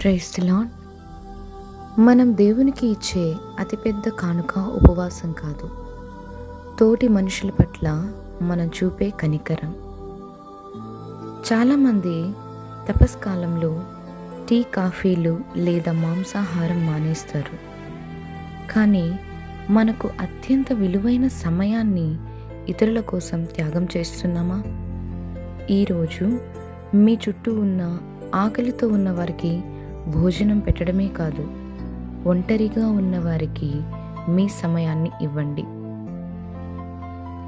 Praise the lord. మనం దేవునికి ఇచ్చే అతిపెద్ద కానుక ఉపవాసం కాదు, తోటి మనుషుల పట్ల మనం చూపే కనికరం. చాలామంది తపస్కాలంలో టీ, కాఫీలు లేదా మాంసాహారం మానేస్తారు. కానీ మనకు అత్యంత విలువైన సమయాన్ని ఇతరుల కోసం త్యాగం చేస్తున్నామా? ఈరోజు మీ చుట్టూ ఉన్న ఆకలితో ఉన్న వారికి భోజనం పెట్టడమే కాదు, ఒంటరిగా ఉన్నవారికి మీ సమయాన్ని ఇవ్వండి.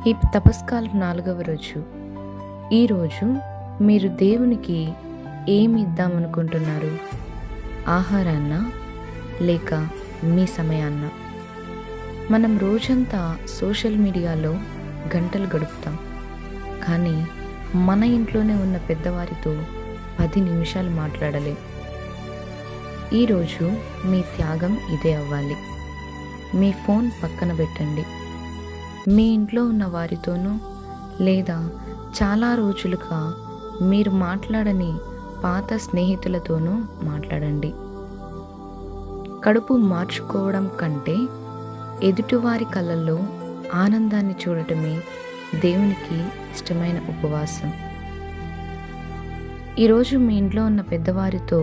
ఈ తపస్కాలం 4వ రోజు. ఈరోజు మీరు దేవునికి ఏమి ఇద్దామనుకుంటున్నారు? ఆహారాన్నా లేక మీ సమయాన్నా? మనం రోజంతా సోషల్ మీడియాలో గంటలు గడుపుతాం, కానీ మన ఇంట్లోనే ఉన్న పెద్దవారితో 10 నిమిషాలు మాట్లాడలేం. ఈరోజు మీ త్యాగం ఇదే అవ్వాలి. మీ ఫోన్ పక్కన పెట్టండి. మీ ఇంట్లో ఉన్న వారితోనూ లేదా చాలా రోజులుగా మీరు మాట్లాడని పాత స్నేహితులతోనూ మాట్లాడండి. కడుపు మార్చుకోవడం కంటే ఎదుటివారి కళ్ళల్లో ఆనందాన్ని చూడటమే దేవునికి ఇష్టమైన ఉపవాసం. ఈరోజు మీ ఇంట్లో ఉన్న పెద్దవారితో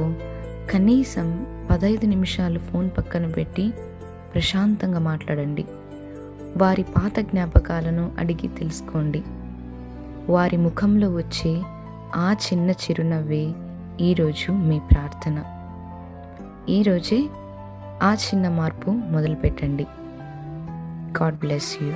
కనీసం 15 నిమిషాలు ఫోన్ పక్కన పెట్టి ప్రశాంతంగా మాట్లాడండి. వారి పాత జ్ఞాపకాలను అడిగి తెలుసుకోండి. వారి ముఖంలో వచ్చే ఆ చిన్న చిరునవ్వే ఈరోజు మీ ప్రార్థన. ఈరోజే ఆ చిన్న మార్పు మొదలుపెట్టండి. God bless you.